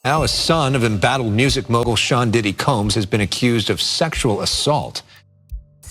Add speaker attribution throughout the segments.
Speaker 1: Now, a son of embattled music mogul Sean Diddy Combs has been accused of sexual assault.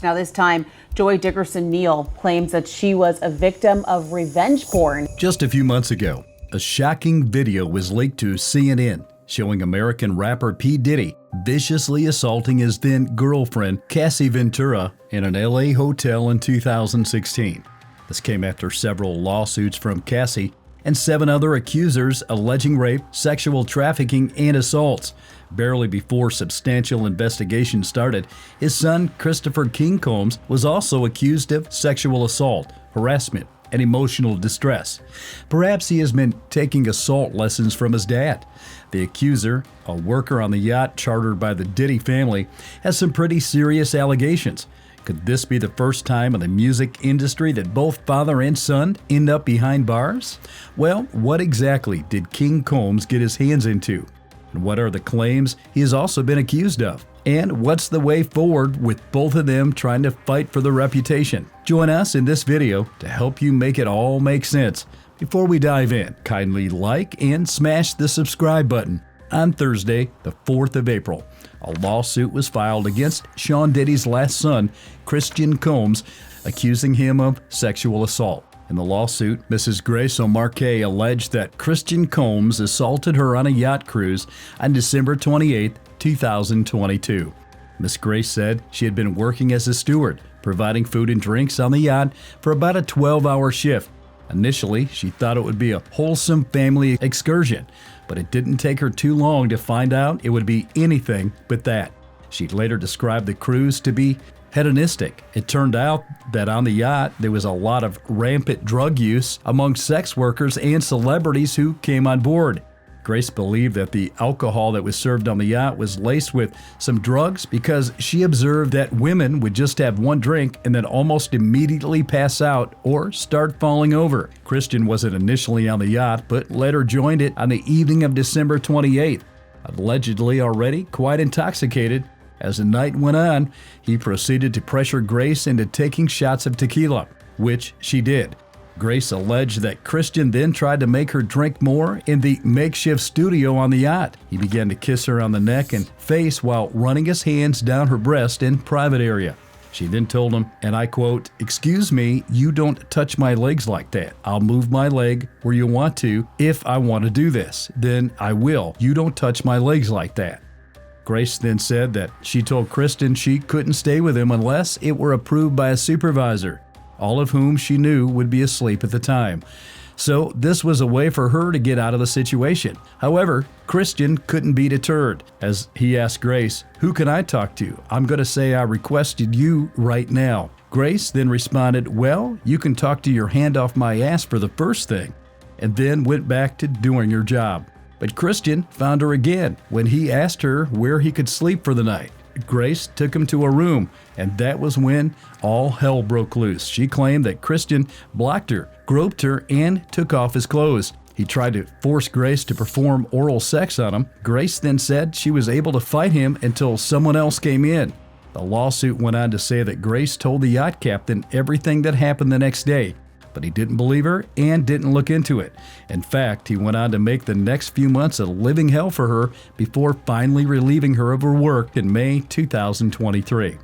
Speaker 2: Now this time, Joy Dickerson-Neal claims that she was a victim of revenge porn.
Speaker 3: Just a few months ago, a shocking video was leaked to CNN showing American rapper P. Diddy viciously assaulting his then girlfriend, Cassie Ventura, in an LA hotel in 2016. This came after several lawsuits from Cassie and 7 other accusers alleging rape, sexual trafficking, and assaults. Barely before substantial investigation started, his son, Christopher King Combs, was also accused of sexual assault, harassment, and emotional distress. Perhaps he has been taking assault lessons from his dad. The accuser, a worker on the yacht chartered by the Diddy family, has some pretty serious allegations. Could this be the first time in the music industry that both father and son end up behind bars? Well, what exactly did King Combs get his hands into? And what are the claims he has also been accused of? And what's the way forward with both of them trying to fight for their reputation? Join us in this video to help you make it all make sense. Before we dive in, kindly like and smash the subscribe button. On Thursday, the 4th of April, a lawsuit was filed against Sean Diddy's last son, Christian Combs, accusing him of sexual assault. In the lawsuit, Mrs. Grace O'Marquet alleged that Christian Combs assaulted her on a yacht cruise on December 28, 2022. Miss Grace said she had been working as a steward, providing food and drinks on the yacht for about a 12-hour shift. Initially, she thought it would be a wholesome family excursion, but it didn't take her too long to find out it would be anything but that. She later described the cruise to be hedonistic. It turned out that on the yacht, there was a lot of rampant drug use among sex workers and celebrities who came on board. Grace believed that the alcohol that was served on the yacht was laced with some drugs because she observed that women would just have one drink and then almost immediately pass out or start falling over. Christian wasn't initially on the yacht, but later joined it on the evening of December 28th, allegedly already quite intoxicated. As the night went on, he proceeded to pressure Grace into taking shots of tequila, which she did. Grace alleged that Christian then tried to make her drink more in the makeshift studio on the yacht. He began to kiss her on the neck and face while running his hands down her breast and private area. She then told him, and I quote, "Excuse me, you don't touch my legs like that. I'll move my leg where you want to. If I want to do this, then I will. You don't touch my legs like that." Grace then said that she told Christian she couldn't stay with him unless it were approved by a supervisor, all of whom she knew would be asleep at the time. So this was a way for her to get out of the situation. However, Christian couldn't be deterred, as he asked Grace, "Who can I talk to? I'm going to say I requested you right now." Grace then responded, "Well, you can talk to your hand off my ass for the first thing," and then went back to doing her job. But Christian found her again when he asked her where he could sleep for the night. Grace took him to a room, and that was when all hell broke loose. She claimed that Christian blocked her, groped her, and took off his clothes. He tried to force Grace to perform oral sex on him. Grace then said she was able to fight him until someone else came in. The lawsuit went on to say that Grace told the yacht captain everything that happened the next day, but he didn't believe her and didn't look into it. In fact, he went on to make the next few months a living hell for her before finally relieving her of her work in May 2023.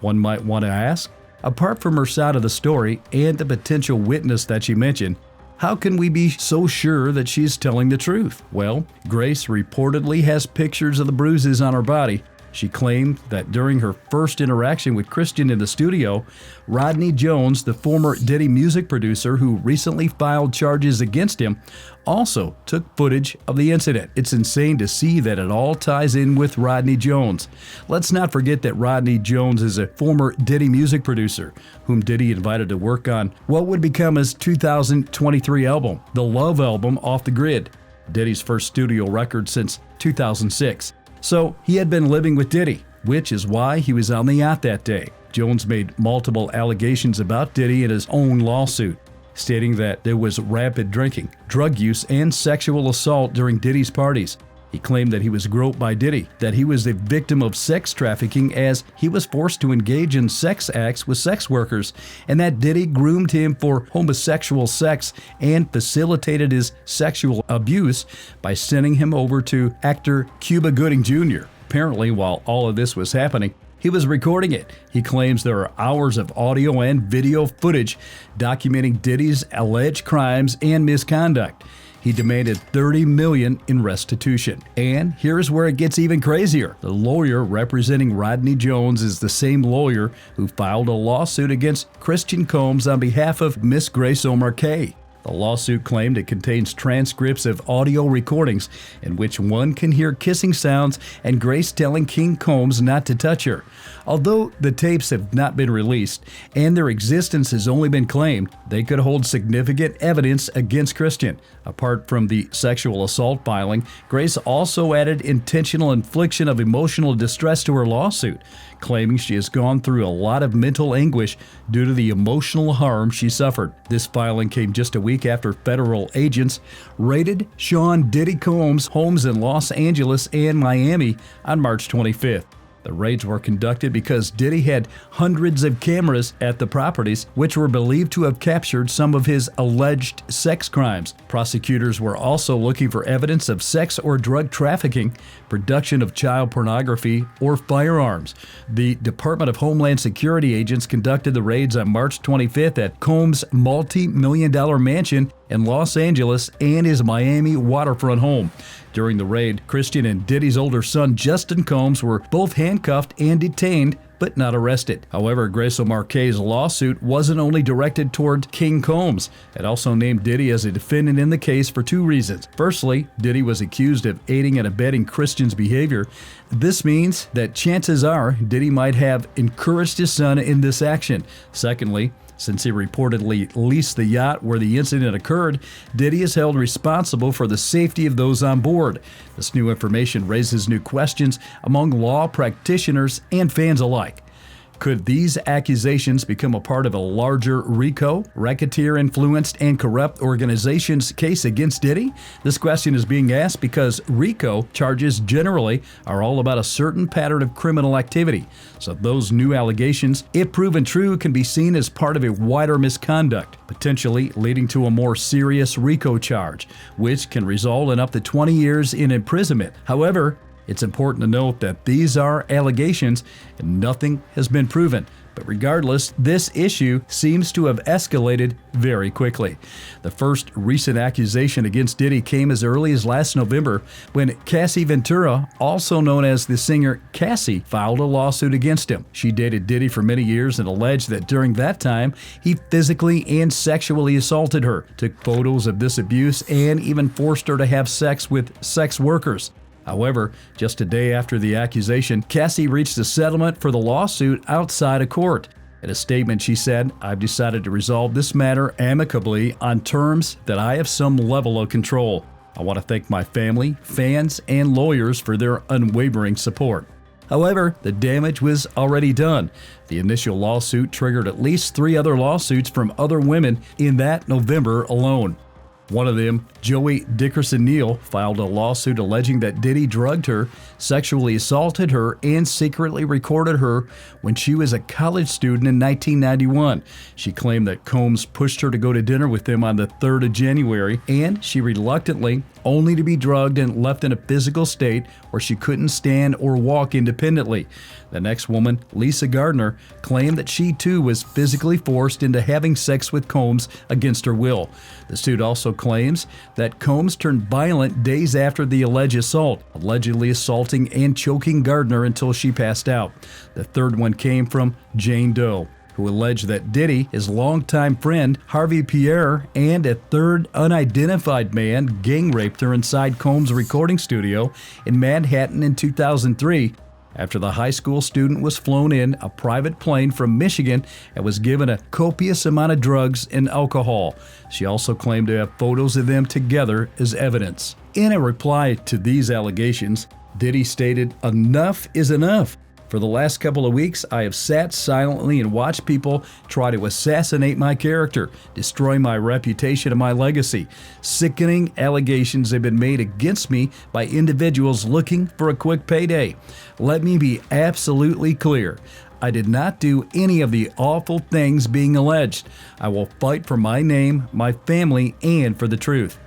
Speaker 3: One might want to ask, apart from her side of the story and the potential witness that she mentioned, how can we be so sure that she's telling the truth? Well, Grace reportedly has pictures of the bruises on her body. She claimed that during her first interaction with Christian in the studio, Rodney Jones, the former Diddy music producer who recently filed charges against him, also took footage of the incident. It's insane to see that it all ties in with Rodney Jones. Let's not forget that Rodney Jones is a former Diddy music producer whom Diddy invited to work on what would become his 2023 album, the Love Album Off the Grid, Diddy's first studio record since 2006. So he had been living with Diddy, which is why he was on the yacht that day. Jones made multiple allegations about Diddy in his own lawsuit, stating that there was rapid drinking, drug use, and sexual assault during Diddy's parties. He claimed that he was groped by Diddy, that he was a victim of sex trafficking as he was forced to engage in sex acts with sex workers, and that Diddy groomed him for homosexual sex and facilitated his sexual abuse by sending him over to actor Cuba Gooding Jr. Apparently, while all of this was happening, he was recording it. He claims there are hours of audio and video footage documenting Diddy's alleged crimes and misconduct. He demanded $30 million in restitution. And here's where it gets even crazier. The lawyer representing Rodney Jones is the same lawyer who filed a lawsuit against Christian Combs on behalf of Miss Grace O'Marcaigh. The lawsuit claimed it contains transcripts of audio recordings in which one can hear kissing sounds and Grace telling King Combs not to touch her. Although the tapes have not been released and their existence has only been claimed, they could hold significant evidence against Christian. Apart from the sexual assault filing, Grace also added intentional infliction of emotional distress to her lawsuit, claiming she has gone through a lot of mental anguish due to the emotional harm she suffered. This filing came just a week after federal agents raided Sean Diddy Combs' homes in Los Angeles and Miami on March 25th. The raids were conducted because Diddy had hundreds of cameras at the properties, which were believed to have captured some of his alleged sex crimes. Prosecutors were also looking for evidence of sex or drug trafficking, production of child pornography, or firearms. The Department of Homeland Security agents conducted the raids on March 25th at Combs' multi-million-dollar mansion in Los Angeles and his Miami waterfront home. During the raid, Christian and Diddy's older son, Justin Combs, were both handcuffed and detained, but not arrested. However, Grace O'Marcaigh's lawsuit wasn't only directed toward King Combs. It also named Diddy as a defendant in the case for two reasons. Firstly, Diddy was accused of aiding and abetting Christian's behavior. This means that chances are Diddy might have encouraged his son in this action. Secondly, since he reportedly leased the yacht where the incident occurred, Diddy is held responsible for the safety of those on board. This new information raises new questions among law practitioners and fans alike. Could these accusations become a part of a larger RICO, racketeer-influenced and corrupt organization's case against Diddy? This question is being asked because RICO charges generally are all about a certain pattern of criminal activity. So those new allegations, if proven true, can be seen as part of a wider misconduct, potentially leading to a more serious RICO charge, which can result in up to 20 years in imprisonment. However, it's important to note that these are allegations and nothing has been proven. But regardless, this issue seems to have escalated very quickly. The first recent accusation against Diddy came as early as last November when Cassie Ventura, also known as the singer Cassie, filed a lawsuit against him. She dated Diddy for many years and alleged that during that time, he physically and sexually assaulted her, took photos of this abuse, and even forced her to have sex with sex workers. However, just a day after the accusation, Cassie reached a settlement for the lawsuit outside of court. In a statement, she said, "I've decided to resolve this matter amicably on terms that I have some level of control. I want to thank my family, fans, and lawyers for their unwavering support." However, the damage was already done. The initial lawsuit triggered at least 3 other lawsuits from other women in that November alone. One of them, Joey Dickerson Neal, filed a lawsuit alleging that Diddy drugged her, sexually assaulted her, and secretly recorded her when she was a college student in 1991. She claimed that Combs pushed her to go to dinner with him on the 3rd of January, and she reluctantly, only to be drugged and left in a physical state where she couldn't stand or walk independently. The next woman, Lisa Gardner, claimed that she too was physically forced into having sex with Combs against her will. The suit also claims that Combs turned violent days after the alleged assault, allegedly assaulting and choking Gardner until she passed out. The third one came from Jane Doe, who alleged that Diddy, his longtime friend Harvey Pierre, and a third unidentified man gang raped her inside Combs' recording studio in Manhattan in 2003 after the high school student was flown in a private plane from Michigan and was given a copious amount of drugs and alcohol. She also claimed to have photos of them together as evidence. In a reply to these allegations, Diddy stated, "Enough is enough. For the last couple of weeks, I have sat silently and watched people try to assassinate my character, destroy my reputation and my legacy. Sickening allegations have been made against me by individuals looking for a quick payday. Let me be absolutely clear. I did not do any of the awful things being alleged. I will fight for my name, my family, and for the truth.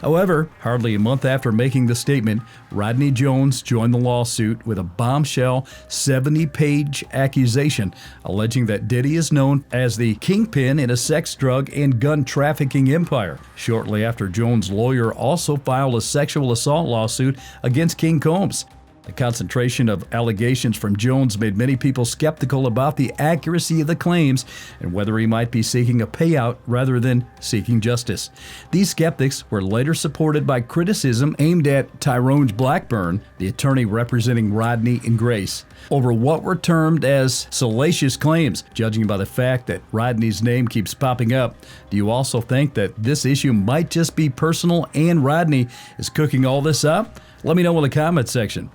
Speaker 3: However, hardly a month after making the statement, Rodney Jones joined the lawsuit with a bombshell 70-page accusation alleging that Diddy is known as the kingpin in a sex, drug, and gun trafficking empire. Shortly after, Jones' lawyer also filed a sexual assault lawsuit against King Combs. The concentration of allegations from Jones made many people skeptical about the accuracy of the claims and whether he might be seeking a payout rather than seeking justice. These skeptics were later supported by criticism aimed at Tyrone Blackburn, the attorney representing Rodney and Grace, over what were termed as salacious claims. Judging by the fact that Rodney's name keeps popping up, do you also think that this issue might just be personal and Rodney is cooking all this up? Let me know in the comments section.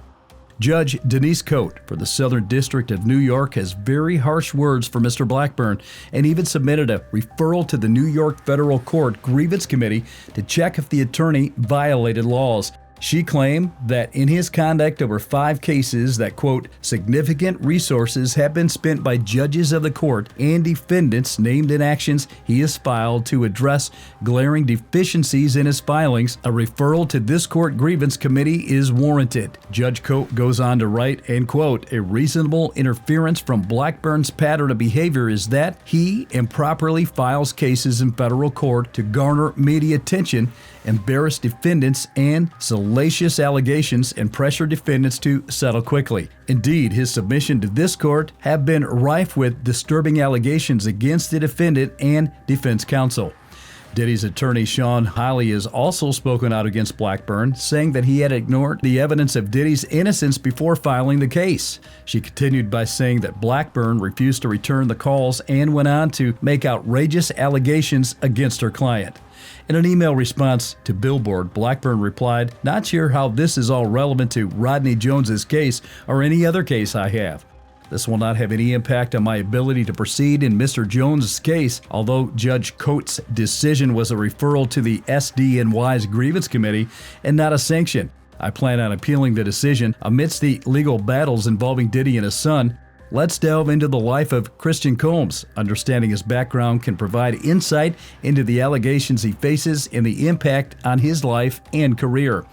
Speaker 3: Judge Denise Coate for the Southern District of New York has very harsh words for Mr. Blackburn and even submitted a referral to the New York Federal Court Grievance Committee to check if the attorney violated laws. She claimed that in his conduct over 5 cases that, quote, significant resources have been spent by judges of the court and defendants named in actions he has filed to address glaring deficiencies in his filings. A referral to this court grievance committee is warranted. Judge Coate goes on to write, and quote, a reasonable interference from Blackburn's pattern of behavior is that he improperly files cases in federal court to garner media attention, embarrass defendants, and salacious allegations and pressure defendants to settle quickly. Indeed, his submission to this court have been rife with disturbing allegations against the defendant and defense counsel. Diddy's attorney Sean Hawley has also spoken out against Blackburn, saying that he had ignored the evidence of Diddy's innocence before filing the case. She continued by saying that Blackburn refused to return the calls and went on to make outrageous allegations against her client. In an email response to Billboard, Blackburn replied, "Not sure how this is all relevant to Rodney Jones's case or any other case I have. This will not have any impact on my ability to proceed in Mr. Jones' case, although Judge Coates' decision was a referral to the SDNY's grievance committee and not a sanction. I plan on appealing the decision. Amidst the legal battles involving Diddy and his son, let's delve into the life of Christian Combs. Understanding his background can provide insight into the allegations he faces and the impact on his life and career."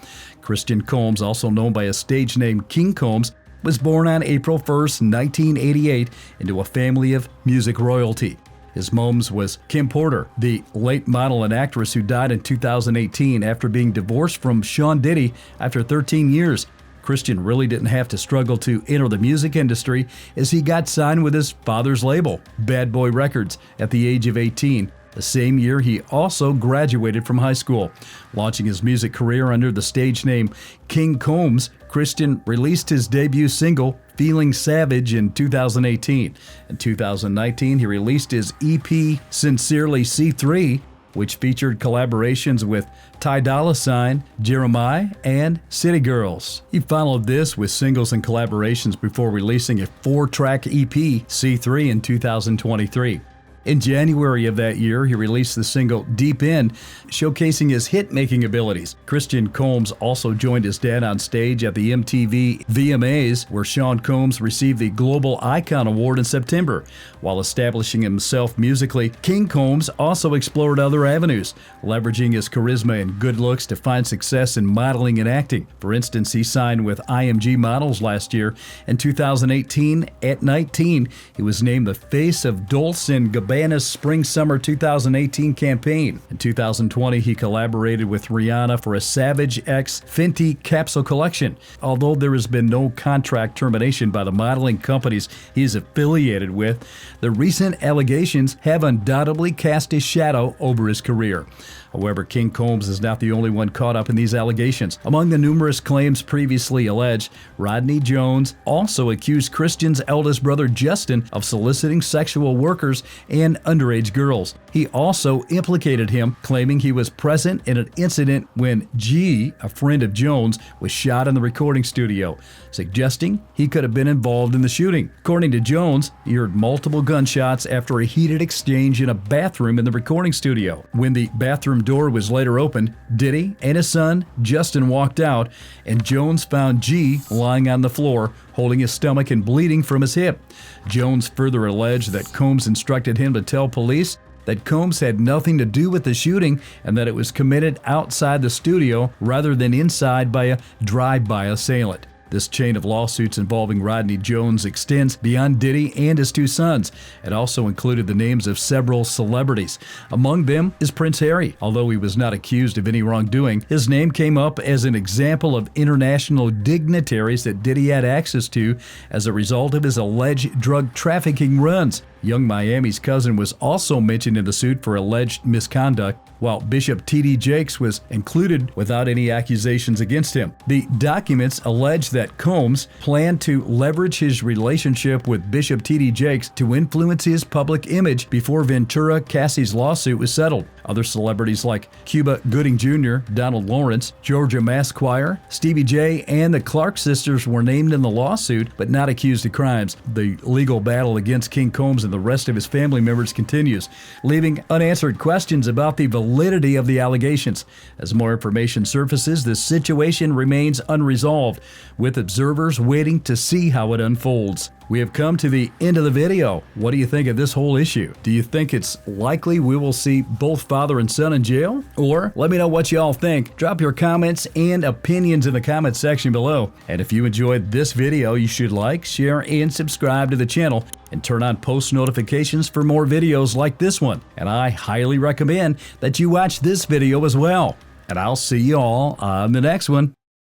Speaker 3: Christian Combs, also known by his stage name King Combs, was born on April 1st, 1988, into a family of music royalty. His mom was Kim Porter, the late model and actress who died in 2018 after being divorced from Sean Diddy after 13 years. Christian really didn't have to struggle to enter the music industry as he got signed with his father's label, Bad Boy Records, at the age of 18. The same year, he also graduated from high school. Launching his music career under the stage name King Combs, Christian released his debut single, Feeling Savage, in 2018. In 2019, he released his EP, Sincerely C3, which featured collaborations with Ty Dolla $ign, Jeremiah, and City Girls. He followed this with singles and collaborations before releasing a 4-track EP, C3, in 2023. In January of that year, he released the single Deep End, showcasing his hit-making abilities. Christian Combs also joined his dad on stage at the MTV VMAs, where Sean Combs received the Global Icon Award in September. While establishing himself musically, King Combs also explored other avenues, leveraging his charisma and good looks to find success in modeling and acting. For instance, he signed with IMG Models last year. In 2018, at 19, he was named the face of Dolce & Gabbana's Spring-Summer 2018 campaign. In 2020, he collaborated with Rihanna for a Savage X Fenty capsule collection. Although there has been no contract termination by the modeling companies he is affiliated with, the recent allegations have undoubtedly cast a shadow over his career. However, King Combs is not the only one caught up in these allegations. Among the numerous claims previously alleged, Rodney Jones also accused Christian's eldest brother Justin of soliciting sexual workers and underage girls. He also implicated him, claiming he was present in an incident when G, a friend of Jones, was shot in the recording studio, suggesting he could have been involved in the shooting. According to Jones, he heard multiple gunshots after a heated exchange in a bathroom in the recording studio. When the bathroom door was later opened, Diddy and his son, Justin, walked out, and Jones found G lying on the floor, holding his stomach and bleeding from his hip. Jones further alleged that Combs instructed him to tell police that Combs had nothing to do with the shooting and that it was committed outside the studio rather than inside by a drive-by assailant. This chain of lawsuits involving Rodney Jones extends beyond Diddy and his two sons. It also included the names of several celebrities. Among them is Prince Harry. Although he was not accused of any wrongdoing, his name came up as an example of international dignitaries that Diddy had access to as a result of his alleged drug trafficking runs. Young Miami's cousin was also mentioned in the suit for alleged misconduct, while Bishop T.D. Jakes was included without any accusations against him. The documents allege that Combs planned to leverage his relationship with Bishop T.D. Jakes to influence his public image before Ventura Cassie's lawsuit was settled. Other celebrities like Cuba Gooding Jr., Donald Lawrence, Georgia Masquire, Stevie J, and the Clark sisters were named in the lawsuit but not accused of crimes. The legal battle against King Combs and the rest of his family members continues, leaving unanswered questions about the validity of the allegations. As more information surfaces, the situation remains unresolved, with observers waiting to see how it unfolds. We have come to the end of the video. What do you think of this whole issue? Do you think it's likely we will see both father and son in jail? Or let me know what you all think. Drop your comments and opinions in the comment section below. And if you enjoyed this video, you should like, share, and subscribe to the channel and turn on post notifications for more videos like this one. And I highly recommend that you watch this video as well. And I'll see you all on the next one.